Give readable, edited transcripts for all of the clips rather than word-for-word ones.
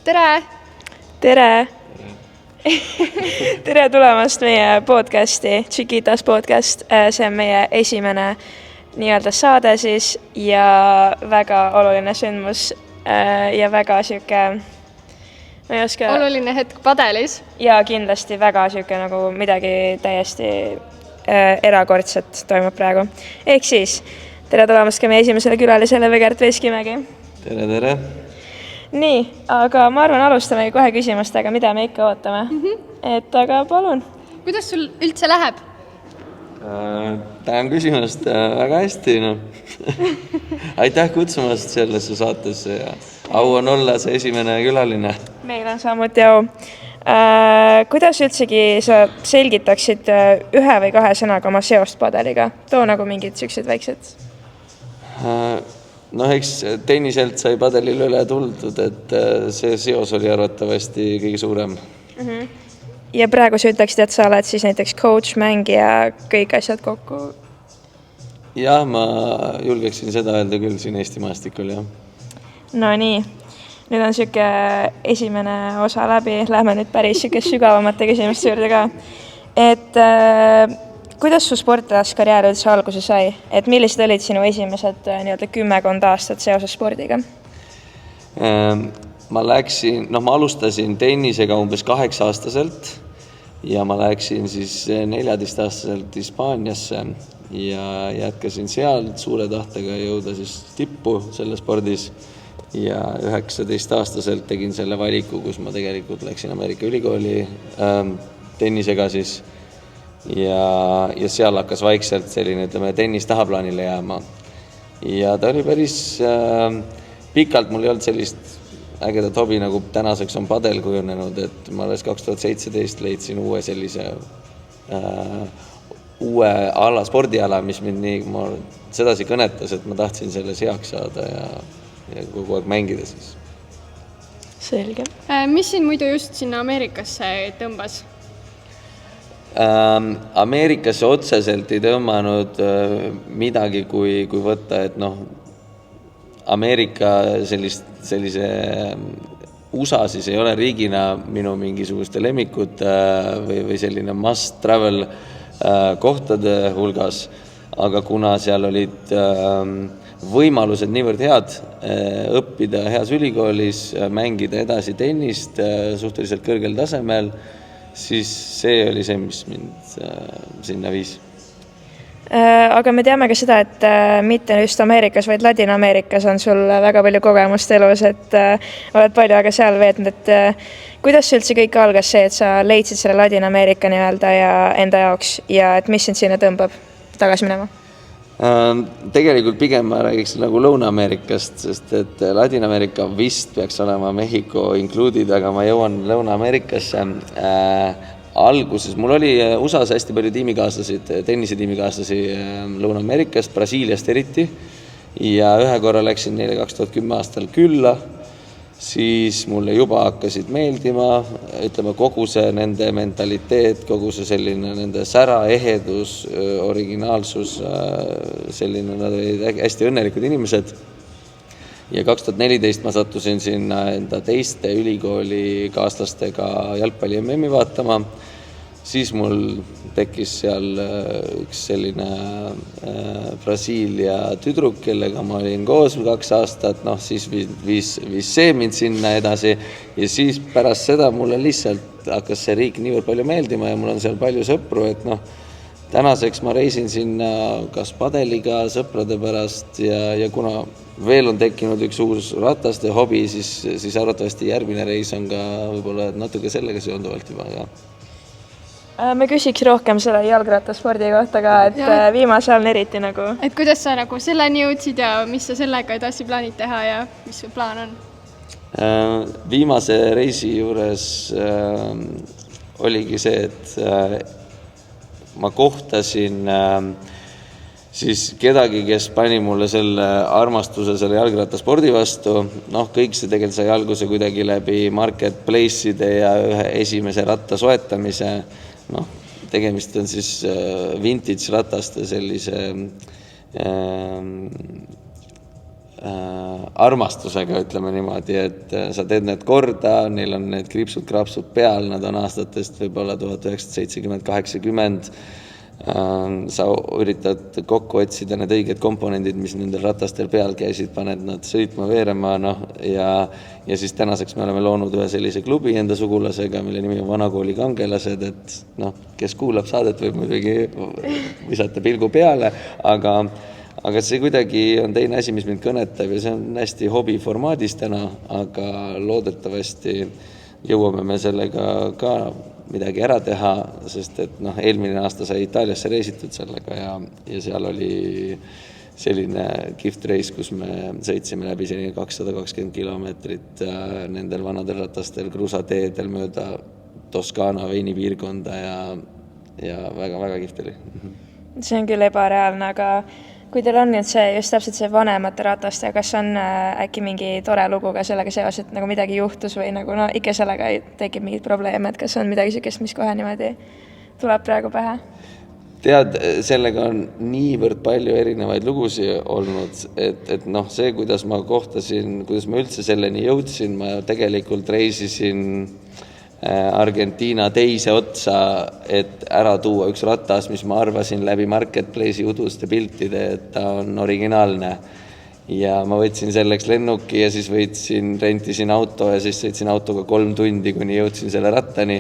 Tere! Tere! Tere tulemast meie podcasti, Chiquitas podcast. See on meie esimene nii-öelda saade siis ja väga oluline sündmus ja väga siuke, ma ei oska... Oluline hetk padelis. Ja kindlasti väga siuke nagu midagi täiesti erakordset toimub praegu. Ehk siis, tere tulemast ka meie esimesele külalisele Vegert Veskimägi. Tere, tere! Nii, aga ma arvan, alustamegi kohe küsimustega, mida me ikka ootame. Et aga palun. Kuidas sul üldse läheb? Tänan küsimast väga hästi. No. Aitäh kutsumast sellesse saatesse ja au on olla see esimene külaline. Meil on samuti au. Kuidas üldsegi sa selgitaksid ühe või kahe sõnaga oma seost padeliga? Too nagu mingid süksed väiksed. No eks tenniselt sai padelil üle tuldud, et see seos oli arvatavasti kõige suurem. Ja praegu sa ütleksid, et sa oled siis näiteks coach, mängija, kõik asjad kokku? Jah, ma julgeksin seda öelda küll siin Eesti maastikul, jah. No nii, nüüd on siuke esimene osa läbi, lähme nüüd päris siuke sügavamate küsimuste juurde ka. Et kuidas su sportlaskarjäär üldse alguse sai? Et millised olid sinu esimesed 10 aastat seoses spordiga? Ma alustasin tennisega umbes 8-aastaselt ja ma läksin siis 14-aastaselt Hispaaniasse ja jätkasin seal suure tahtega jõuda siis tippu selle spordis ja 19-aastaselt tegin selle valiku, kus ma tegelikult läksin Ameerika ülikooli tennisega siis ja seal hakkas vaikselt selline, tennis tahaplaanile jääma. Ja ta oli päris pikalt, mul ei olnud sellist ägedat hobi, nagu tänaseks on padel kujunenud, et ma alles 2017 leidsin uue sellise uue ala, spordiala, mis mind nii sedasi kõnetas, et ma tahtsin selles heaks saada ja kogu aeg mängida siis. Selge. Mis siin muidu just sinna Ameerikasse tõmbas? Ameerikasse otseselt ei tõmmanud midagi, kui võtta, et Ameerika sellise USA siis ei ole riigina minu mingisuguste lemmikud või selline must travel kohtade hulgas, aga kuna seal olid võimalused niivõrd head õppida heas ülikoolis, mängida edasi tennist suhteliselt kõrgel tasemel, siis see oli see, mis mind sinna viis. Aga me teame ka seda, et mitte just Ameerikas, vaid Ladina-Ameerikas on sul väga palju kogemust elus, et oled palju aga seal veetnud, et kuidas üldse kõik algas see, et sa leidsid selle Ladina-Ameerika nii-öelda ja enda jaoks ja et mis sind sinna tõmbab tagasi minema? Tegelikult pigem ma räägiks nagu Lõuna-Ameerikast, sest et Ladina-Ameerika vist peaks olema Mehhiko included, aga ma jõuan Lõuna-Ameerikasse. Alguses mul oli USAs hästi palju tiimikaaslasid, tennisetiimikaaslasi Lõuna-Ameerikast, Brasiiliast eriti ja ühe korra läksin neile 2010 aastal külla, siis mulle juba hakkasid meeldima, kogu see nende mentaliteet, kogu see selline nende sära, ehedus, originaalsus, selline, nad olid hästi õnnelikud inimesed. Ja 2014 ma sattusin sinna enda teiste ülikooli kaaslastega jalgpalli MM-i vaatama, siis mul tekkis seal üks selline Brasiilia tüdruk, kellega ma olin koos 2 aastat, siis viis see mind sinna edasi ja siis pärast seda mulle lihtsalt hakkas see riik niivõrd palju meeldima ja mul on seal palju sõpru, et tänaseks ma reisin sinna kas padeliga sõprade pärast ja kuna veel on tekkinud üks uus rataste hobi, siis arvatavasti järgmine reis on ka võib-olla natuke sellega seonduvalt juba, aga me küsiks rohkem selle jalgrattaspordi kohta ka, et viimase on eriti nagu. Et kuidas sa nagu selleni jõudsid ja mis sa sellega edasi plaanid teha ja mis su plaan on? Viimase reisi juures oligi see, et ma kohtasin siis kedagi, kes pani mulle selle armastuse selle jalgrattaspordi vastu. Kõik see tegelikult sai alguse kuidagi läbi marketplace'ide ja ühe esimese ratta soetamise. Tegemist on siis vintage rataste sellise armastusega, ütleme niimoodi, et sa teed need korda, neil on need kriipsud-krapsud peal, nad on aastatest võib-olla 1970-80, sa üritad kokku otsida need õiged komponendid, mis nendel ratastel peal käisid, paned nad sõitma, veerema, ja siis tänaseks me oleme loonud ühe sellise klubi enda sugulasega, mille nimi on Vanakooli kangelased, et kes kuulab saadet, võib muidugi visata pilgu peale, aga see kuidagi on teine asi, mis mind kõnetab ja see on hästi hobiformaadis täna, aga loodetavasti jõuame me sellega ka midagi ära teha, sest et eelmine aasta sai Itaaliasse reisitud sellega ja seal oli selline kihvt reis, kus me sõitsime läbi selline 220 kilomeetrit nendel vanadel ratastel kruusateedel mööda Toskaana veinipiirkonda ja väga-väga kihvt oli. See on küll ebareaalne, aga kui teil on nüüd just täpselt see vanemate rataste, kas on äkki mingi tore lugu ka sellega seos, et nagu midagi juhtus või nagu ikka sellega tekib mingid probleeme, et kas on midagi sellist, mis kohe niimoodi tuleb praegu pähe? Tead, sellega on niivõrd palju erinevaid lugusid olnud, et see, kuidas ma kohtasin, kuidas ma üldse selleni jõudsin, ma tegelikult reisisin Argentiina teise otsa, et ära tuua üks ratas, mis ma arvasin läbi Marketplace'i uduste piltide, et ta on originaalne. Ja ma võtsin selleks lennuki ja siis rentisin auto ja siis sõitsin autoga 3 tundi, kuni jõudsin selle rattani.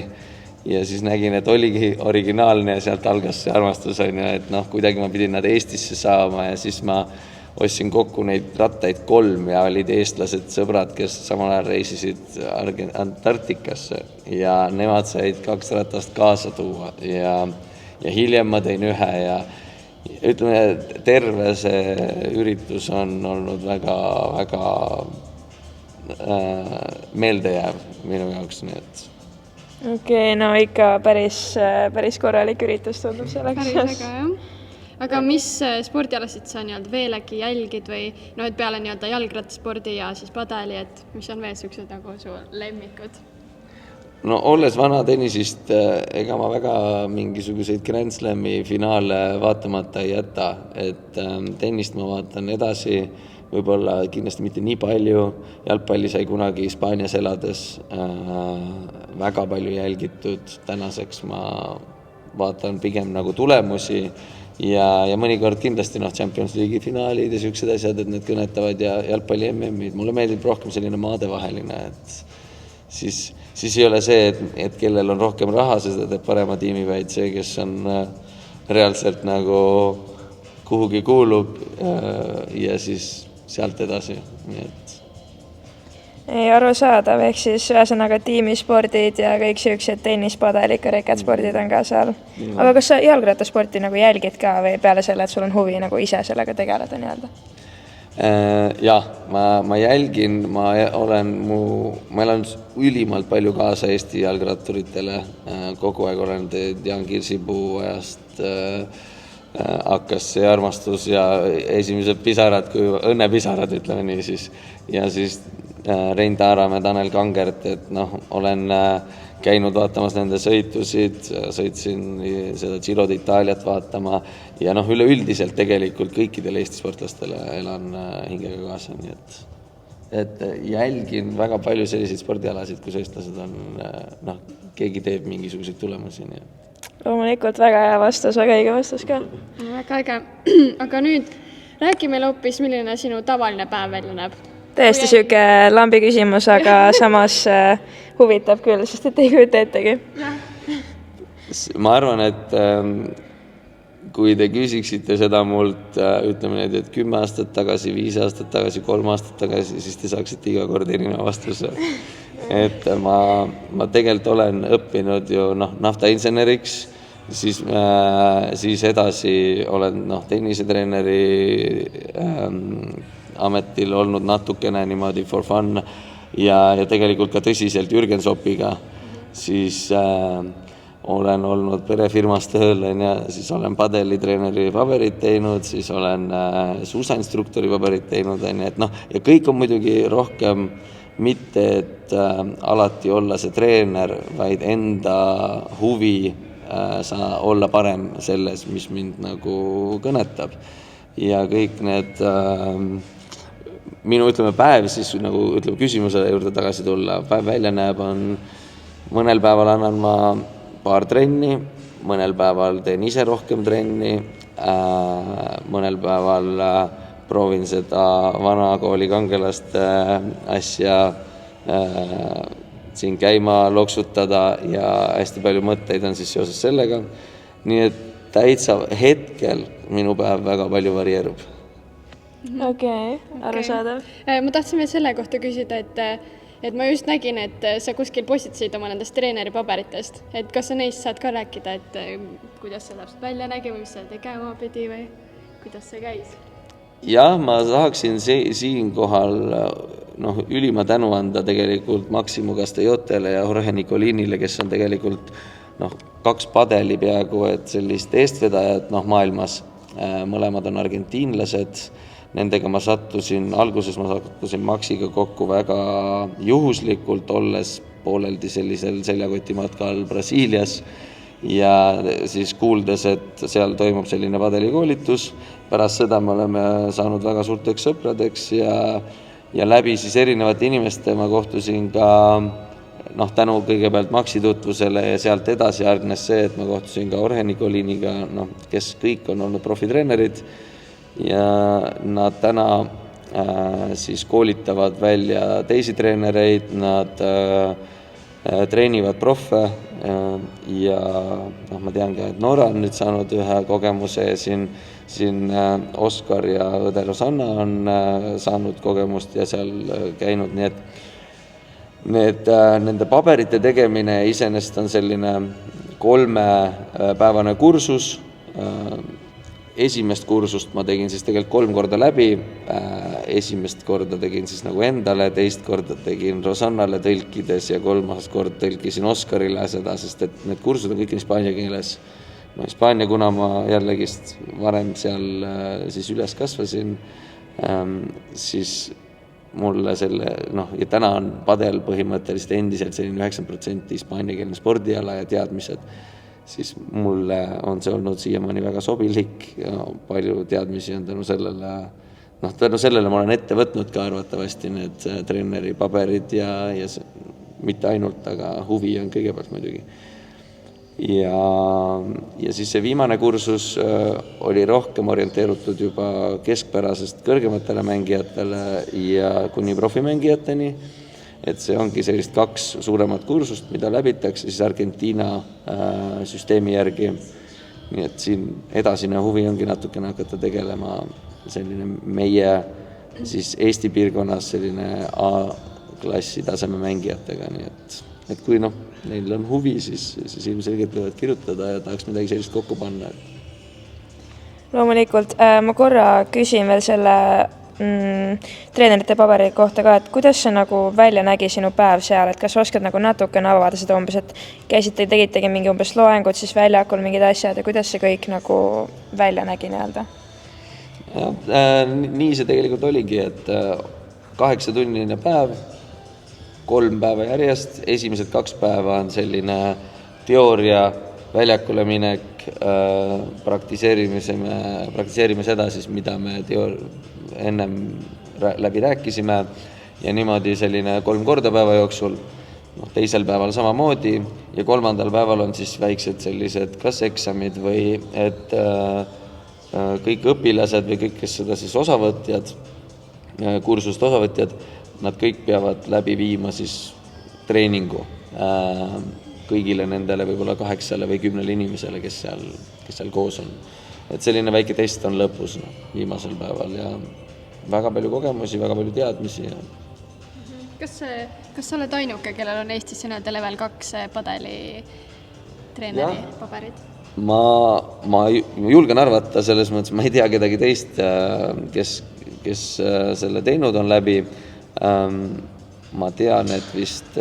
Ja siis nägin, et oligi originaalne ja sealt algas see armastus, et kuidagi ma pidin nad Eestisse saama ja siis ma ostsin kokku neid rattaid 3 ja olid eestlased sõbrad, kes samal ajal reisisid Antarktikasse ja nemad said 2 ratast kaasa tuua ja hiljem ma tein ühe ja ütleme, terve see üritus on olnud väga meeldejääv minu jaoks, nii et Okei, ikka päris korralik üritus tundub selleks. Päris väga, jah. Aga mis spordialasid sa veelegi jälgid või et peale jalgrattaspordi ja siis padeli, et mis on veel sellised nagu su lemmikud? Olles vana tennisist, ega ma väga mingisuguseid Grand Slami finaale vaatamata ei jäta, et tennist ma vaatan edasi, võib-olla kindlasti mitte nii palju, jalgpalli sai kunagi Hispaanias elades väga palju jälgitud, tänaseks ma vaatan pigem nagu tulemusi ja mõnikord kindlasti Champions League'i finaalid ja sellised asjad, et need kõnetavad ja jalgpalli MM-id, mulle meeldib rohkem selline maadevaheline, et siis ei ole see, et kellel on rohkem raha, seda teeb parema tiimi, vaid see, kes on reaalselt nagu kuhugi kuulub ja siis sealt edasi, nii et arusaadav, ehk siis ühesõnaga tiimispordid ja kõik sellised tennispadel, ikka reketspordid on ka seal. Aga kas sa jalgrattasporti nagu jälgid ka või peale selle, et sul on huvi nagu ise sellega tegeleda nii-öelda? Jah, ma jälgin, ma elan ülimalt palju kaasa Eesti jalgratturitele, kogu aeg olen Jaan Kirsipuu ajast hakkas see armastus ja esimesed pisarad, kui õnnepisarad, ütleme nii siis, ja siis Rein Taaramäe, Tanel Kangert, et olen käinud vaatamas nende sõitusid, sõitsin seda Giro d'Italiat vaatama ja üleüldiselt tegelikult kõikidele Eesti sportlastele elan hingega kaasa, nii et jälgin väga palju selliseid spordialasid, kus eestlased on, keegi teeb mingisuguseid tulemusi, nii et loomulikult väga hea vastus, väga õige vastus ka. Väga äge. Aga nüüd räägi meile hoopis, milline sinu tavaline päev välja näeb? Täiesti siuke lambi küsimus, aga samas huvitab küll, sest et ei kujuta ettegi. Ma arvan, et kui te küsiksite seda mult, ütleme need, et 10 aastat tagasi, 5 aastat tagasi, 3 aastat tagasi, siis te saaksite iga kord erineva vastuse. Et ma tegelikult olen õppinud ju naftainseneriks, siis edasi olen tennisetreeneri ametil olnud natukene niimoodi for fun ja tegelikult ka tõsiselt Jürgen Sopiga, siis olen olnud perefirmas tööl, siis olen padelitreeneri paberit teinud, siis olen suusainstruktori paberit teinud, et ja kõik on muidugi rohkem mitte, et alati olla see treener, vaid enda huvi olla parem selles, mis mind nagu kõnetab. Ja kõik need minu päev siis nagu küsimuse juurde tagasi tulla, päev välja näeb, on mõnel päeval annan ma paar trenni, mõnel päeval teen ise rohkem trenni, mõnel päeval proovin seda vanakooli kangelaste asja siin käima loksutada ja hästi palju mõtteid on siis seoses sellega. Nii et täitsa hetkel minu päev väga palju varieerub. Okei, arusaadav. Ma tahtsin veel selle kohta küsida, et ma just nägin, et sa kuskil postitasid oma nendest treeneri paberitest, et kas sa neist saad ka rääkida, et kuidas see täpselt välja nägi või mis sa tegema pidi või kuidas see käis? Jah, ma tahaksin siinkohal ülima tänu anda tegelikult Maksimo Castellotele ja Jorge Nicolinile, kes on tegelikult 2 padeli peaaegu, et sellist eestvedajat maailmas. Mõlemad on argentiinlased, nendega alguses ma sattusin Maksiga kokku väga juhuslikult, olles pooleldi sellisel seljakotimatkal Brasiilias ja siis kuuldes, et seal toimub selline padelikoolitus. Pärast seda me oleme saanud väga suurteks sõpradeks ja läbi siis erinevate inimeste ma kohtusin ka tänu kõigepealt Maksi tutvusele ja sealt edasi järgnes see, et ma kohtusin ka Jorge Nicoliniga, kes kõik on olnud profitreenerid ja nad täna siis koolitavad välja teisi treenereid, nad treenivad profe ja ma tean ka, et Nora on nüüd saanud ühe kogemuse ja siin Oskar ja õde Rosanna on saanud kogemust ja seal käinud, nii et nende paberite tegemine iseenesest on selline 3-päevane kursus. Esimest kursust ma tegin siis tegelikult 3 korda läbi. Esimest korda tegin siis nagu endale, teist korda tegin Rosannale tõlkides ja 3. kord tõlkisin Oskarile seda, sest et need kursused on kõik hispaania keeles. Hispaania, kuna ma jällegist varem seal siis üles kasvasin, siis mulle ja täna on padel põhimõtteliselt endiselt selline 90% hispaaniakeelne spordiala ja teadmised, siis mulle on see olnud siiamaani väga sobilik ja palju teadmisi on tänu sellele ma olen ette võtnud ka arvatavasti need treeneri paberid ja mitte ainult, aga huvi on kõigepealt muidugi. Ja siis see viimane kursus oli rohkem orienteerutud juba keskpärasest kõrgematele mängijatele ja kuni profimängijateni, et see ongi sellist 2 suuremat kursust, mida läbitakse siis Argentiina süsteemi järgi. Nii et siin edasine huvi ongi natukene hakata tegelema selline meie siis Eesti piirkonnas selline A-klassi taseme mängijatega, nii et kui neil on huvi, siis ilmselgelt võivad kirjutada ja tahaks midagi sellist kokku panna. Loomulikult, ma korra küsin veel selle treenerite paberi kohta ka, et kuidas see nagu välja nägi sinu päev seal, et kas oskad nagu natukene avada seda umbes, et tegitegi mingi umbes loengud, siis väljakul mingid asjad ja kuidas see kõik nagu välja nägi nii-öelda? Nii see tegelikult oligi, et 8-tunnine päev, 3 päeva järjest, esimesed 2 päeva on selline teooria, väljakule minek, praktiseerime seda siis, mida me ennem läbi rääkisime ja niimoodi selline 3 korda päeva jooksul, teisel päeval samamoodi ja 3. päeval on siis väiksed sellised kas eksamid või et kõik õpilased või kõik, kes seda siis osavõtjad, kursust osavõtjad, nad kõik peavad läbi viima siis treeningu kõigile nendele võib-olla 8 või 10 inimesele, kes seal koos on. Et selline väike test on lõpus viimasel päeval ja väga palju kogemusi, väga palju teadmisi. Kas sa oled ainuke, kellel on Eestis nii-öelda level 2 padeli treeneri paberid? Ma julgen arvata, selles mõttes ma ei tea kedagi teist, kes selle teinud on läbi. Ma tean, et vist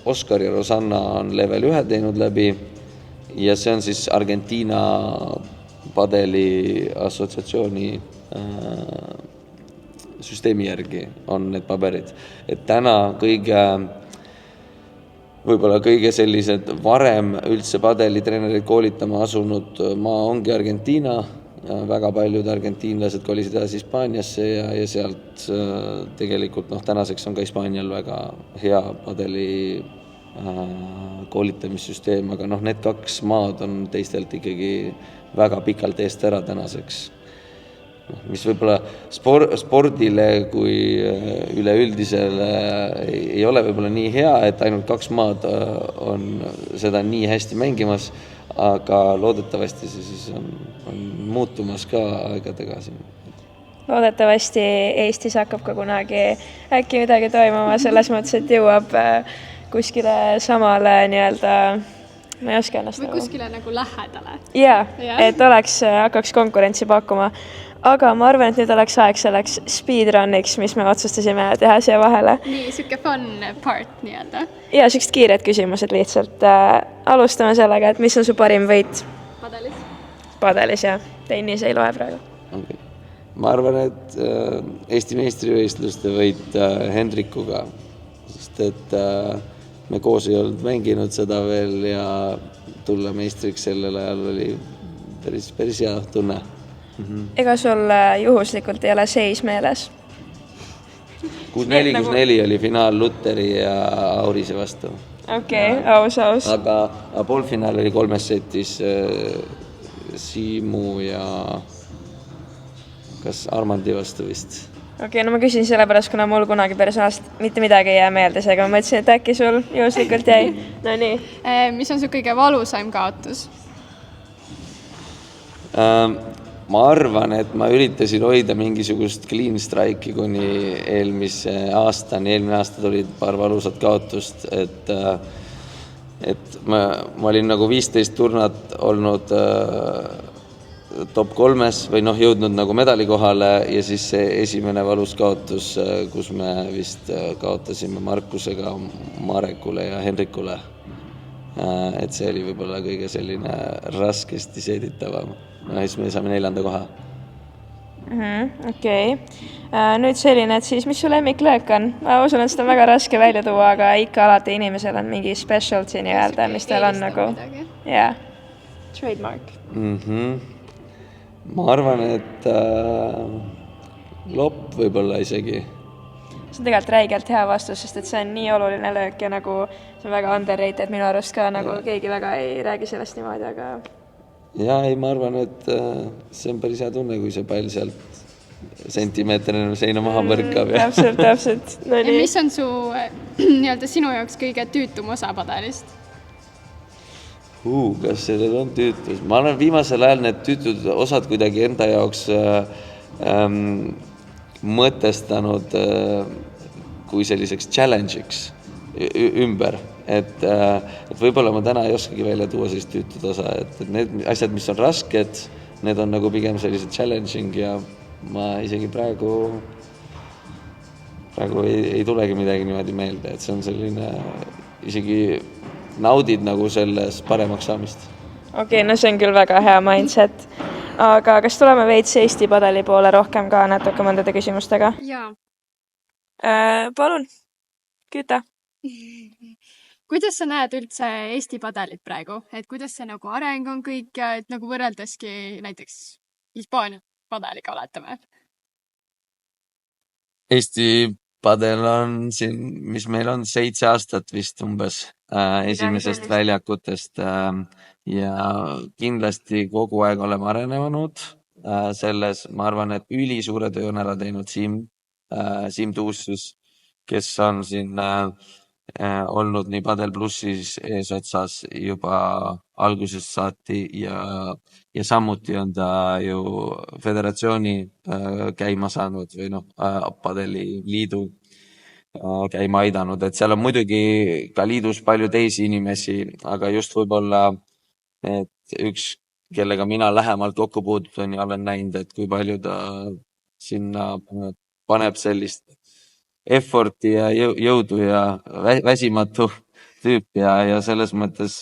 Oskar ja Rosanna on level 1 teinud läbi ja see on siis Argentiina padeli assotsiatsiooni süsteemi järgi on need paberid. Et täna võib-olla kõige sellised varem üldse padeli treenerid koolitama asunud maa ongi Argentiina väga paljud argentiinlased kolisid edasi Hispaaniasse ja sealt tegelikult tänaseks on ka Hispaanial väga hea padeli koolitamissüsteem, aga need 2 maad on teistelt ikkagi väga pikalt eest ära tänaseks. Mis võib-olla spordile kui üleüldisele ei ole võib-olla nii hea, et ainult 2 maad on seda nii hästi mängimas, aga loodetavasti see siis on muutumas ka aegadega siin. Loodetavasti Eestis hakkab ka kunagi äkki midagi toimuma selles mõttes, et jõuab kuskile samale nii-öelda, ma ei oska ennast või kuskile nagu lähedale. Jaa, et hakkaks konkurentsi pakkuma. Aga ma arvan, et nüüd oleks aeg selleks speedrunniks, mis me otsustasime teha siia vahele. Nii, siuke fun part nii-öelda. Ja siuksed kiired küsimused lihtsalt. Alustame sellega, et mis on su parim võit? Padelis. Padelis, jah. Tennis ei loe praegu. Okay. Ma arvan, et Eesti meistrivõistluste võit Hendrikuga, sest et me koos ei olnud mänginud seda veel ja tulla meistriks sellel ajal oli päris hea tunne. Ega sul juhuslikult ei ole seis meeles? 6-4 oli finaal Lutteri ja Aurise vastu. Okei, aus. Aga poolfinaal oli 3 setis Siimu ja kas Armandi vastu vist. Okei, no ma küsin sellepärast, kuna mul kunagi personaalselt mitte midagi ei jää meelde, seega ma mõtlesin, et äkki sul juhuslikult jäi. No nii. Mis on su kõige valusaim kaotus? Ma arvan, et ma üritasin hoida mingisugust clean strike'i kuni eelmise aastani. Eelmine aasta tuli paar valusat kaotust, et ma olin nagu 15 turnat olnud top 3 või jõudnud nagu medali kohale ja siis see esimene valus kaotus, kus me vist kaotasime Markusega Marekule ja Henrikule. Et see oli võib-olla kõige selline raskesti seeditavam. Siis me saame 4. koha. Okei. Nüüd selline, et siis mis su lemmiklöök on? Ma usun, et seda on väga raske välja tuua, aga ikka alati inimesel on mingi specialty nii-öelda, mis tal on nagu. Jaa, trademark. Ma arvan, et lopp võib-olla isegi. See on tegelikult räigelt hea vastus, sest et see on nii oluline löök ja nagu see on väga underrated minu arust ka, nagu keegi väga ei räägi sellest niimoodi, aga... Jaa, ma arvan, et see on päris hea tunne, kui see pall sealt sentimeetrine seina maha põrkab. Täpselt. No, ja mis on su nii-öelda sinu jaoks kõige tüütum osa padelist? Kas sellel on tüütus? Ma olen viimasel ajal need tüütud osad kuidagi enda jaoks mõtestanud kui selliseks challenge'iks ümber. Et võib-olla ma täna ei oskagi välja tuua sellist tüütud osa, et need asjad, mis on rasked, need on nagu pigem sellised challenging ja ma isegi praegu ei tulegi midagi niimoodi meelde, et see on selline, isegi naudid nagu selles paremaks saamist. Okei, no see on küll väga hea mindset. Aga kas tuleme veits Eesti padeli poole rohkem ka natuke mõndade küsimustega? Jaa. Palun, küta. Kuidas sa näed üldse Eesti padelit praegu? Et kuidas see nagu areng on kõik ja et nagu võrreldeski näiteks Hispaania padeliga oletame? Eesti padel on siin, mis meil on 7 aastat vist umbes esimesest väljakutest ja kindlasti kogu aeg oleme arenenud selles. Ma arvan, et ülisuure töö on ära teinud Siim Tuussus, kes on siin olnud nii Padel Plussis eesotsas juba algusest saati ja samuti on ta ju föderatsiooni käima saanud või Padeli liidu käima aidanud, et seal on muidugi ka liidus palju teisi inimesi, aga just võib-olla et üks, kellega mina lähemalt kokku puutun ja olen näinud, et kui palju ta sinna paneb sellist efforti ja jõudu ja väsimatu tüüp ja selles mõttes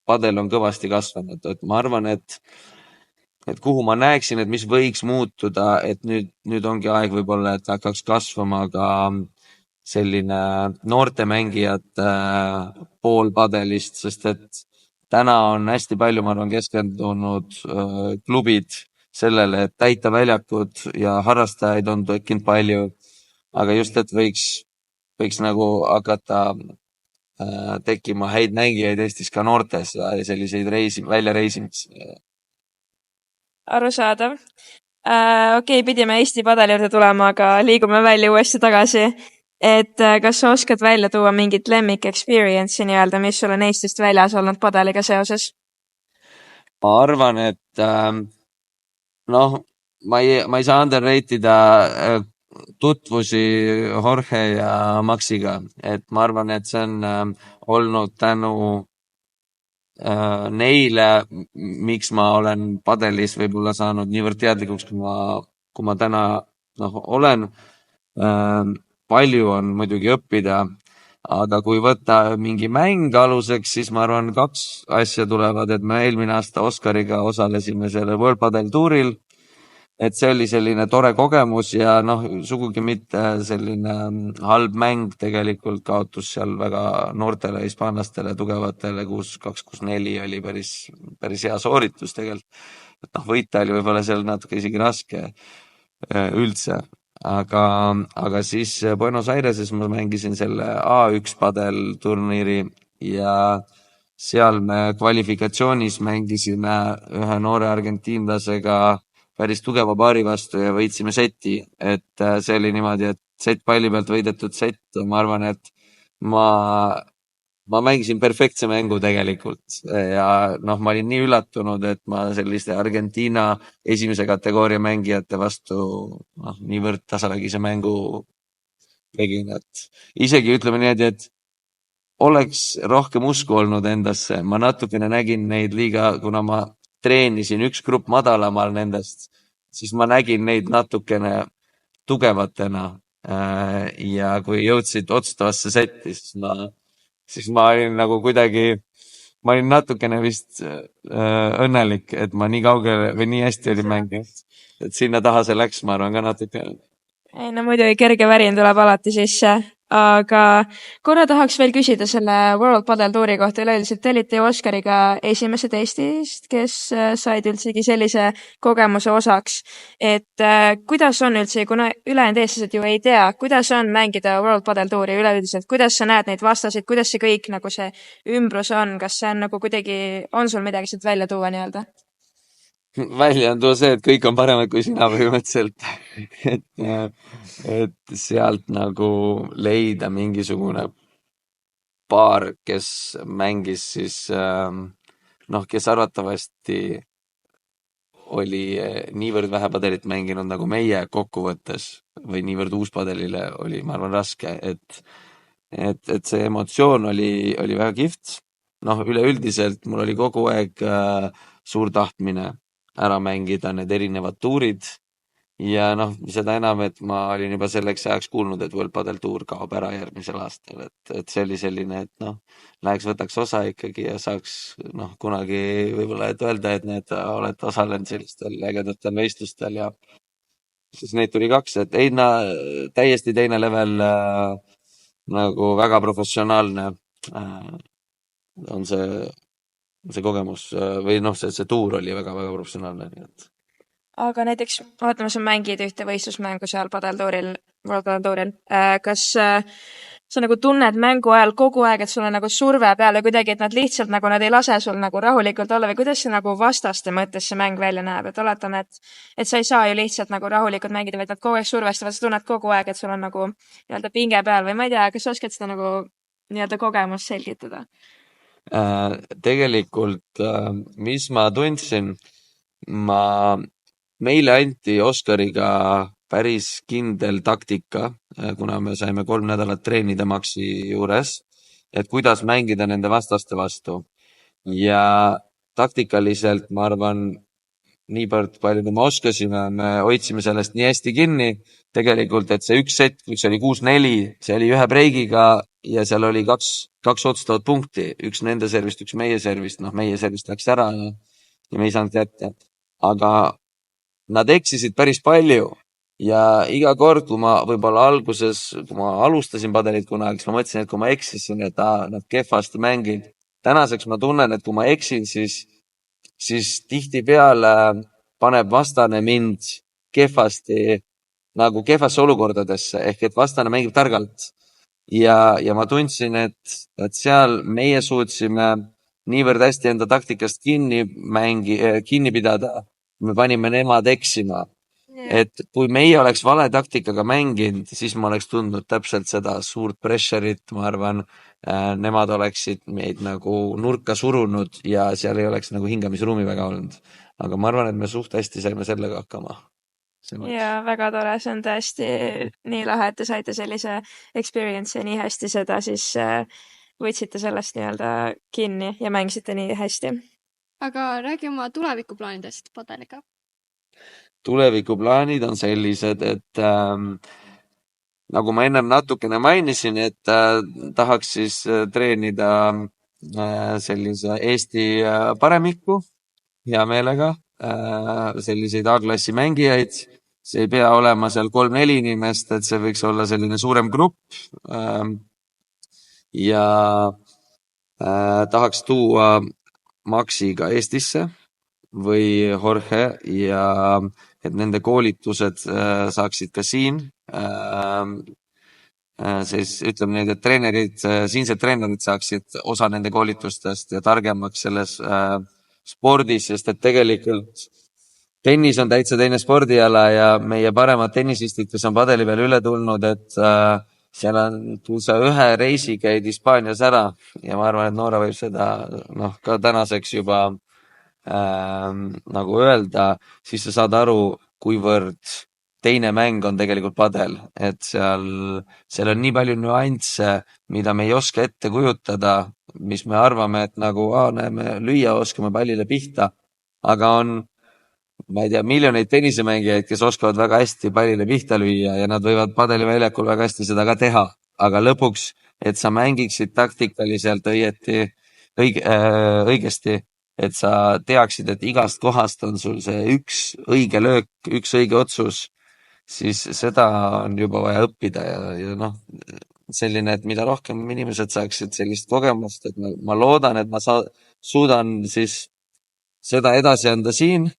padel on kõvasti kasvanud, et ma arvan, et kuhu ma näeksin, et mis võiks muutuda, et nüüd ongi aeg võib-olla, et hakkaks kasvama ka selline noorte mängijate pool padelist, sest et täna on hästi palju, ma arvan, keskendunud klubid sellele, et täita väljakud ja harrastajaid on tekkinud palju, aga just, et võiks nagu hakata tekkima häid mängijaid Eestis ka noortes ja selliseid väljareisimisi. Arusaadav. Okei, pidime Eesti padali juurde tulema, aga liigume välja uuesti tagasi. Et kas sa oskad välja tuua mingit lemmik experience'i nii-öelda, mis sul on Eestist väljas olnud padaliga seoses? Ma arvan, et noh, ma ei saa underrate ida tutvusi Jorge ja Maxiga, et ma arvan, et see on olnud tänu neile, miks ma olen padelis võib-olla saanud niivõrd teadlikuks, kui ma täna olen. Palju on muidugi õppida, aga kui võtta mingi mäng aluseks, siis ma arvan, 2 asja tulevad, et me eelmine aasta Oskariga osalesime selle World Padel Touril, et see oli selline tore kogemus ja sugugi mitte selline halb mäng, tegelikult kaotus seal väga noortele hispaanlastele, tugevatele, 6-2, 6-4 oli päris hea sooritus tegelikult. Et võita oli võib-olla seal natuke isegi raske üldse. Aga siis Buenos Aireses ma mängisin selle A1 padel turniiri ja seal me kvalifikatsioonis mängisime ühe noore argentiinlasega päris tugeva paari vastu ja võitsime seti, et see oli niimoodi, et sett palli pealt võidetud sett, ma arvan, et ma mängisin perfektse mängu tegelikult ja ma olin nii üllatunud, et ma selliste Argentiina esimese kategooria mängijate vastu niivõrd tasavägise mängu tegin, et isegi ütleme niimoodi, et oleks rohkem usku olnud endasse. Ma natukene nägin neid liiga, kuna ma treenisin üks grupp madalamal nendest, siis ma nägin neid natukene tugevatena ja kui jõudsid otsustavasse setti, siis ma olin nagu kuidagi, ma olin natukene vist õnnelik, et ma nii kaugele või nii hästi olin mänginud. Et sinna taha see läks, ma arvan ka natuke. Ei, no muidugi kerge värin tuleb alati sisse, aga korra tahaks veel küsida selle World Padel Touri kohta üleüldiselt. Te olite ju Oskariga esimesed Eestist, kes said üldsegi sellise kogemuse osaks. Et kuidas on üldse, kuna ülejäänud eestlased ju ei tea, kuidas on mängida World Padel Touri üleüldiselt, kuidas sa näed neid vastaseid, kuidas see kõik nagu see ümbrus on, kas see on nagu kuidagi, on sul midagi sealt välja tuua nii-öelda? Välja on tuua see, et kõik on paremad kui sina põhimõtteliselt. et sealt nagu leida mingisugune paar, kes mängis siis, kes arvatavasti oli niivõrd vähe padelit mänginud nagu meie kokkuvõttes või niivõrd uuspadelile oli, ma arvan, raske, et see emotsioon oli väga kihvt. Üleüldiselt mul oli kogu aeg suur tahtmine ära mängida need erinevad tuurid ja seda enam, et ma olin juba selleks ajaks kuulnud, et World Padel Tour kaob ära järgmisel aastal, et see oli selline, et läheks võtaks osa ikkagi ja saaks kunagi võib-olla, et öelda, et need olete osalenud sellistel ägedatel võistlustel ja siis neid tuli 2, et täiesti teine level, nagu väga professionaalne on see kogemus või see tuur oli väga-väga professionaalne, nii et. Aga näiteks, vaatame, sa mängid ühte võistlusmängu seal padeltuuril, World Padel Touril. Kas sa nagu tunned mängu ajal kogu aeg, et sul on nagu surve peal või kuidagi, et nad lihtsalt nagu nad ei lase sul nagu rahulikult olla või kuidas see nagu vastaste mõttes see mäng välja näeb, et oletame, et sa ei saa ju lihtsalt nagu rahulikult mängida, vaid nad kogu aeg survestavad, sa tunned kogu aeg, et sul on nagu nii-öelda pinge peal või ma ei tea, kas sa oskad seda nagu nii-öelda kogemust selgitada? Tegelikult, mis ma tundsin, meile anti Oskariga päris kindel taktika, kuna me saime 3 nädalat treenida Maxi juures, et kuidas mängida nende vastaste vastu. Ja taktikaliselt, ma arvan, niivõrd palju, kui me oskasime, me hoidsime sellest nii hästi kinni, tegelikult, et see üks sett, mis oli 6-4, see oli ühe breigiga ja seal oli 2 otsustavat punkti, üks nende servist, üks meie servist, meie servist läks ära ja me ei saanud kätte. Aga nad eksisid päris palju ja iga kord, kui ma võib-olla alguses, kui ma alustasin padelit kunagi, siis ma mõtlesin, et kui ma eksisin, et nad kehvasti mängid. Tänaseks ma tunnen, et kui ma eksin, siis tihtipeale paneb vastane mind kehvasti, nagu kehvasse olukordadesse, ehk et vastane mängib targalt. Ja ma tundsin, et seal meie suutsime niivõrd hästi enda taktikast kinni pidada, me panime nemad eksima. Et kui meie oleks vale taktikaga mänginud, siis ma oleks tundnud täpselt seda suurt pressure'it, ma arvan, nemad oleksid meid nagu nurka surunud ja seal ei oleks nagu hingamisruumi väga olnud. Aga ma arvan, et me suht hästi saime sellega hakkama. Ja väga tore, see on tõesti nii lahe, et te saite sellise experience ja nii hästi seda siis võtsite sellest nii-öelda kinni ja mängisite nii hästi. Aga räägi oma tulevikuplaanidest padeliga. Tulevikuplaanid on sellised, et nagu ma ennem natukene mainisin, et tahaks siis treenida sellise Eesti paremikku hea meelega, selliseid A-klassi mängijaid. See ei pea olema seal 3-4 inimest, et see võiks olla selline suurem grupp. Ja tahaks tuua Maxi ka Eestisse või Jorge ja et nende koolitused saaksid ka siin. Siis ütleme nii, et siinsed treenerid saaksid osa nende koolitustest ja targemaks selles spordis, sest et tegelikult tennis on täitsa teine spordiala ja meie paremad tennisistid, kes on padeli peal üle tulnud, et seal on, kui sa ühe reisi käid Hispaanias ära ja ma arvan, et Noora võib seda ka tänaseks juba nagu öelda, siis sa saad aru, kuivõrd teine mäng on tegelikult padel, et seal on nii palju nüansse, mida me ei oska ette kujutada, mis me arvame, et nagu näeme, lüüa oskame pallile pihta, aga on, ma ei tea, miljoneid tennisemängijaid, kes oskavad väga hästi pallile pihta lüüa ja nad võivad padeliväljakul väga hästi seda ka teha, aga lõpuks, et sa mängiksid taktikaliselt õigesti, et sa teaksid, et igast kohast on sul see üks õige löök, üks õige otsus, siis seda on juba vaja õppida ja selline, et mida rohkem inimesed saaksid sellist kogemust, et ma loodan, et ma suudan siis seda edasi anda siin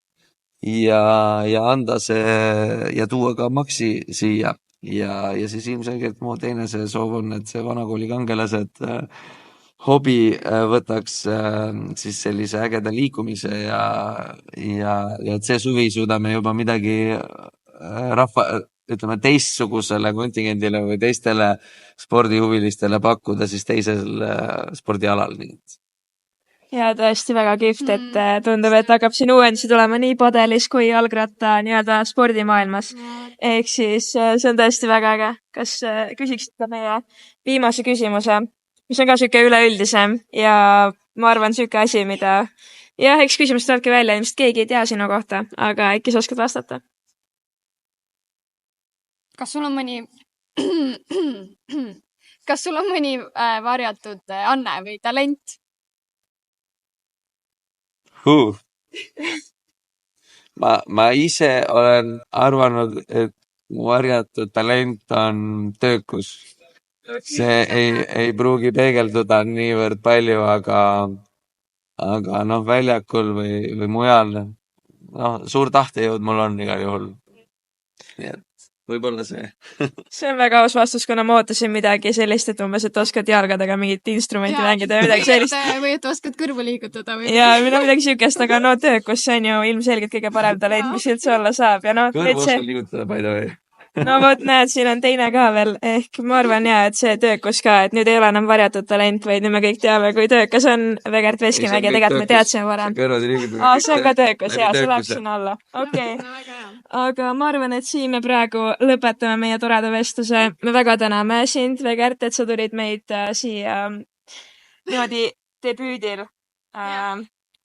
ja anda see ja tuua ka Maxi siia ja siis ilmselgelt mu teine see soov on, et see vanakooli kangelased hobi võtaks siis sellise ägeda liikumise ja et see suvi suudame juba midagi ütleme teistsugusele kontingendile või teistele spordihuvilistele pakkuda siis teisel spordialal. Ja tõesti väga kihvt, et tundub, et hakkab siin uuendusi tulema nii padelis kui jalgratta nii-öelda spordimaailmas. Ehk siis see on tõesti väga äge. Kas küsiksid ka meie viimase küsimuse, mis on ka siuke üleüldisem ja ma arvan siuke asi, mida eks küsimus tulebki välja, ilmselt keegi ei tea sinu kohta, aga äkki sa oskad vastata? Kas sul on mõni varjatud anne või talent? Ma ise olen arvanud, et mu varjatud talent on töökus. See ei pruugi peegelduda niivõrd palju, aga väljakul või mujal, suur tahtejõud mul on igal juhul. Nii et võib-olla see. See on väga aus vastus, kuna ma ootasin midagi sellist, et umbes, et oskad jalgadega mingit instrumenti mängida või midagi sellist. Või et oskad kõrvu liigutada. Ja midagi siukest, aga töökus, see on ju ilmselgelt kõige parem talent, mis üldse olla saab. Kõrvu oskad liigutada, by the way. No vot, näed, siin on teine ka veel, ehk ma arvan et see töökus ka, et nüüd ei ole enam varjatud talent, vaid nüüd me kõik teame, kui töökas on Vegert Veskimägi ja tegelikult me teadsime varem. See on ka töökus, see läheb sinna alla. Okei. Aga ma arvan, et siin me praegu lõpetame meie toreda vestluse. Me väga täname sind, Vegert, et sa tulid meid siia niimoodi debüüdil.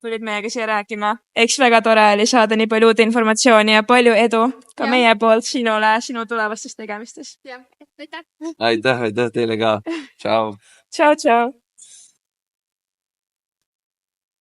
Tulid meiega siia rääkima. Eks väga tore oli saada nii palju uut informatsiooni ja palju edu ka meie poolt sinule, sinu tulevastes tegemistes. Aitäh teile ka. Ciao. Ciao.